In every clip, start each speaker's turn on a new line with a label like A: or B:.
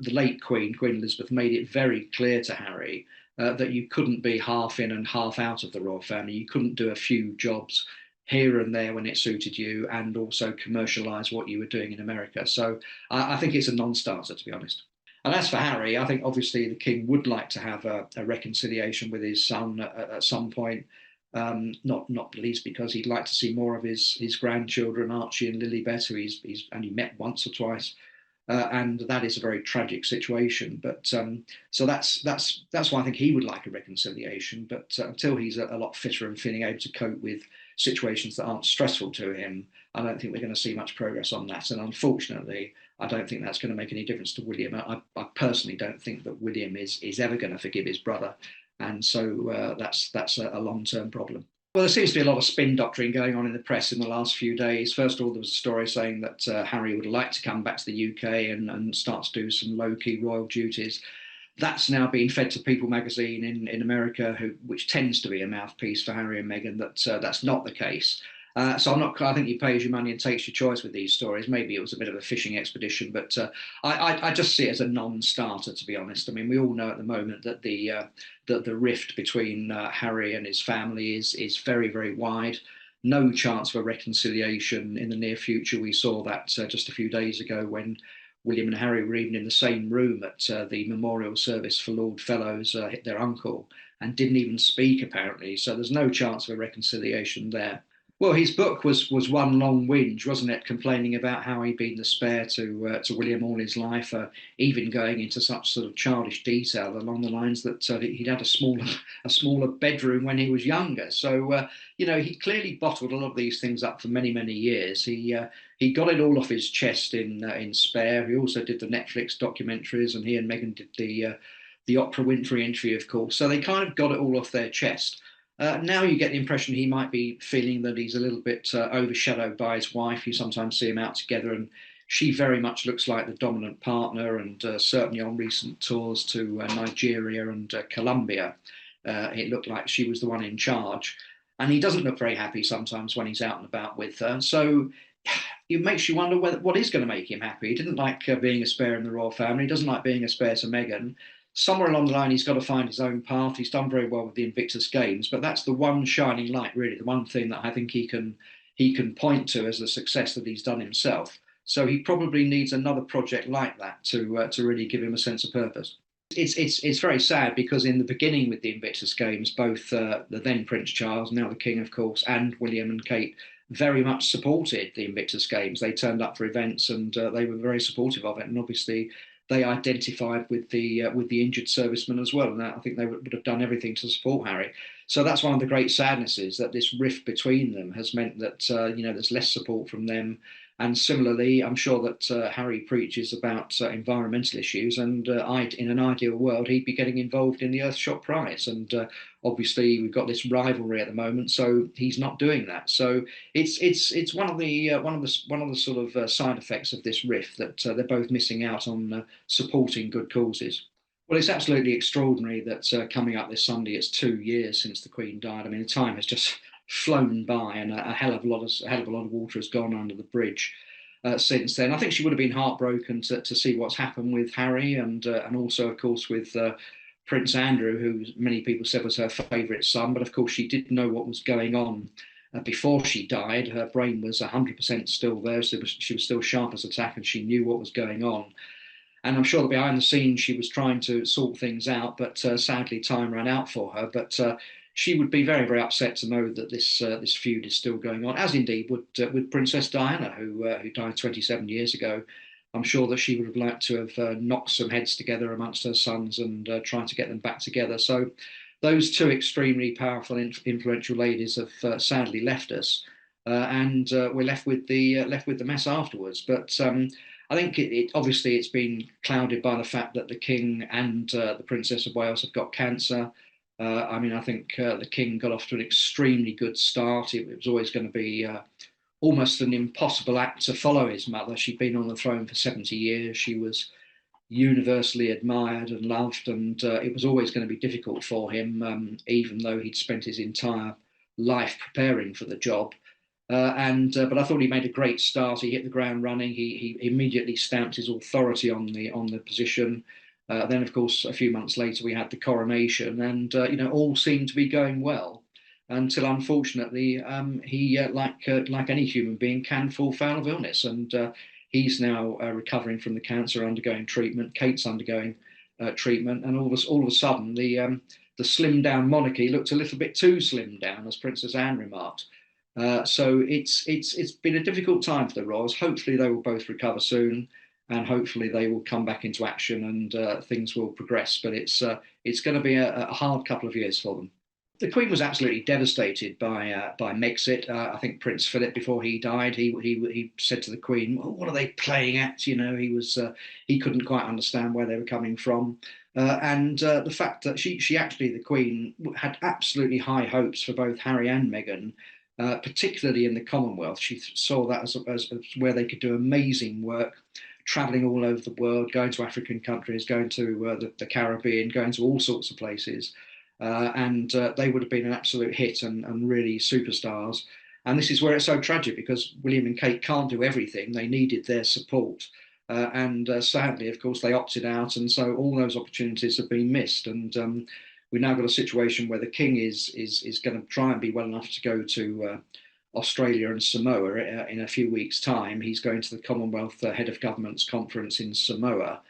A: The late Queen Elizabeth, made it very clear to Harry that you couldn't be half in and half out of the royal family. You couldn't do a few jobs here and there when it suited you, and also commercialise what you were doing in America. So I think it's a non-starter, to be honest. And as for Harry, I think obviously the king would like to have a reconciliation with his son at some point. Not least because he'd like to see more of his grandchildren, Archie and Lilibet, who he's only met once or twice, and that is a very tragic situation. But so that's why I think he would like a reconciliation. But until he's a lot fitter and feeling able to cope with situations that aren't stressful to him, I don't think we're going to see much progress on that. And unfortunately, I don't think that's going to make any difference to William. I personally don't think that William is ever going to forgive his brother, and so that's a long-term problem. Well, there seems to be a lot of spin doctoring going on in the press in the last few days. First of all, there was a story saying that Harry would like to come back to the UK and start to do some low-key royal duties. That's now being fed to People magazine in America, which tends to be a mouthpiece for Harry and Meghan, that's not the case. So I'm not. I think you pay as your money and takes your choice with these stories. Maybe it was a bit of a fishing expedition, but I just see it as a non-starter, to be honest. I mean, we all know at the moment that the rift between Harry and his family is very, very wide. No chance for reconciliation in the near future. We saw that just a few days ago when William and Harry were even in the same room at the memorial service for Lord Fellows, their uncle, and didn't even speak apparently. So there's no chance of a reconciliation there. Well, his book was one long whinge, wasn't it? Complaining about how he'd been the spare to William all his life, even going into such sort of childish detail along the lines that he'd had a smaller bedroom when he was younger. So he clearly bottled a lot of these things up for many years. He got it all off his chest in Spare. He also did the Netflix documentaries, and he and Meghan did the Oprah Winfrey interview, of course. So they kind of got it all off their chest. Now you get the impression he might be feeling that he's a little bit overshadowed by his wife. You sometimes see him out together, and she very much looks like the dominant partner, and certainly on recent tours to Nigeria and Colombia, it looked like she was the one in charge. And he doesn't look very happy sometimes when he's out and about with her. So it makes you wonder what is going to make him happy. He didn't like being a spare in the royal family. He doesn't like being a spare to Meghan. Somewhere along the line, he's got to find his own path. He's done very well with the Invictus Games, but that's the one shining light, really, the one thing that I think he can point to as the success that he's done himself. So he probably needs another project like that to really give him a sense of purpose. It's very sad because in the beginning with the Invictus Games, both the then Prince Charles, now the King, of course, and William and Kate very much supported the Invictus Games. They turned up for events and they were very supportive of it. And obviously, they identified with the injured servicemen as well, and I think they would have done everything to support Harry. So that's one of the great sadnesses, that this rift between them has meant that there's less support from them. And similarly, I'm sure that Harry preaches about environmental issues, and in an ideal world, he'd be getting involved in the Earthshot Prize. And obviously, we've got this rivalry at the moment, so he's not doing that. So it's one of the sort of side effects of this rift, that they're both missing out on supporting good causes. Well, it's absolutely extraordinary that coming up this Sunday, it's 2 years since the Queen died. I mean, the time has just flown by, and a hell of a lot of water has gone under the bridge since then. I think she would have been heartbroken to see what's happened with Harry, and also, of course, with Prince Andrew, who many people said was her favourite son. But of course, she did know what was going on before she died. Her brain was 100% still there, so she was still sharp as a tack, and she knew what was going on. And I'm sure that behind the scenes she was trying to sort things out, but sadly time ran out for her. But she would be very, very upset to know that this feud is still going on, as indeed would with Princess Diana, who died 27 years ago. I'm sure that she would have liked to have knocked some heads together amongst her sons and tried to get them back together. So those two extremely powerful, influential ladies have sadly left us, and we're left with the mess afterwards. But I think obviously it's been clouded by the fact that the King and the Princess of Wales have got cancer. I mean, I think the King got off to an extremely good start. It was always going to be almost an impossible act to follow his mother. She'd been on the throne for 70 years. She was universally admired and loved, and it was always going to be difficult for him, even though he'd spent his entire life preparing for the job. But I thought he made a great start. He hit the ground running. He immediately stamped his authority on the position. Then, of course, a few months later, we had the coronation, and all seemed to be going well until, unfortunately, he, like any human being, can fall foul of illness, and he's now recovering from the cancer, undergoing treatment. Kate's undergoing treatment, and all of a sudden, the slimmed down monarchy looked a little bit too slimmed down, as Princess Anne remarked. So it's been a difficult time for the royals. Hopefully, they will both recover soon, and hopefully they will come back into action and things will progress. But it's going to be a hard couple of years for them. The Queen was absolutely devastated by Megxit. I think Prince Philip, before he died, he said to the Queen, well, "What are they playing at?" He couldn't quite understand where they were coming from, and the fact that she actually, the Queen, had absolutely high hopes for both Harry and Meghan. Particularly in the Commonwealth, she saw that as where they could do amazing work, traveling all over the world, going to African countries, going to the Caribbean, going to all sorts of places. And they would have been an absolute hit and really superstars. And this is where it's so tragic because William and Kate can't do everything. They needed their support. And sadly, of course, they opted out. And so all those opportunities have been missed. And we've now got a situation where the king is going to try and be well enough to go to Australia and Samoa in a few weeks' time. He's going to the Commonwealth Head of Governments Conference in Samoa,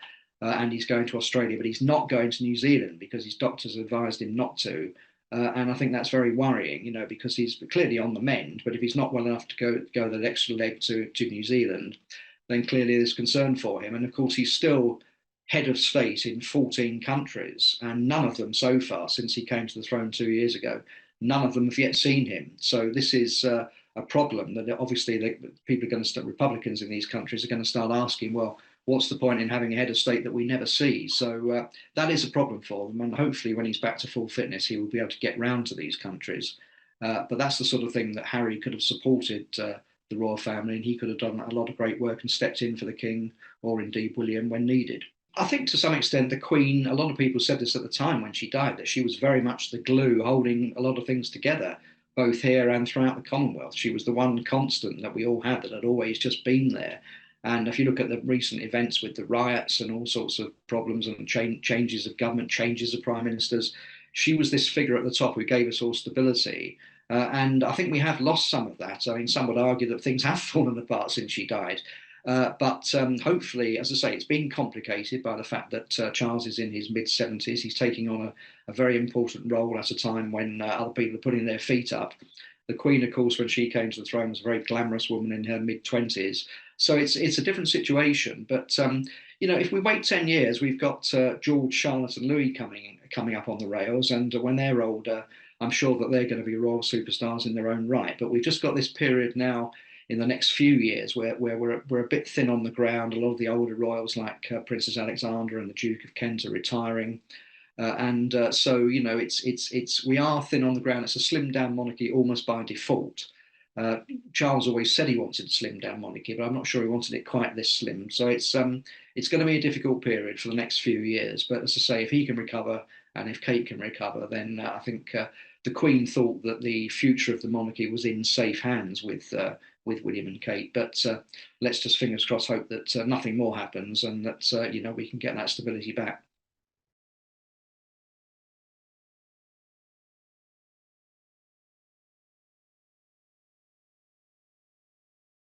A: and he's going to Australia, but he's not going to New Zealand because his doctors advised him not to. And I think that's very worrying, because he's clearly on the mend. But if he's not well enough to go that extra leg to New Zealand, then clearly there's concern for him. And of course, he's still head of state in 14 countries, and none of them so far, since he came to the throne 2 years ago, none of them have yet seen him. So this is a problem that obviously people are going to start, Republicans in these countries are going to start asking, well, what's the point in having a head of state that we never see? So that is a problem for them. And hopefully when he's back to full fitness, he will be able to get round to these countries. But that's the sort of thing that Harry could have supported the royal family, and he could have done a lot of great work and stepped in for the king, or indeed William, when needed. I think to some extent the Queen, a lot of people said this at the time when she died, that she was very much the glue holding a lot of things together, both here and throughout the Commonwealth. She was the one constant that we all had that had always just been there. And if you look at the recent events with the riots and all sorts of problems and changes of government, changes of prime ministers, she was this figure at the top who gave us all stability. And I think we have lost some of that. I mean, some would argue that things have fallen apart since she died. But hopefully, as I say, it's been complicated by the fact that Charles is in his mid-70s. He's taking on a very important role at a time when other people are putting their feet up. The Queen, of course, when she came to the throne, was a very glamorous woman in her mid-20s. So it's a different situation. But if we wait 10 years, we've got George, Charlotte, and Louis coming up on the rails, and when they're older, I'm sure that they're going to be royal superstars in their own right. But we've just got this period now in the next few years where we're a bit thin on the ground. A lot of the older royals like Princess Alexandra and the Duke of Kent are retiring. So it's we are thin on the ground. It's a slimmed down monarchy almost by default. Charles always said he wanted a slimmed down monarchy, but I'm not sure he wanted it quite this slim. So it's going to be a difficult period for the next few years. But as I say, if he can recover and if Kate can recover, then I think the Queen thought that the future of the monarchy was in safe hands with William and Kate. But let's just fingers crossed hope that nothing more happens and that we can get that stability back.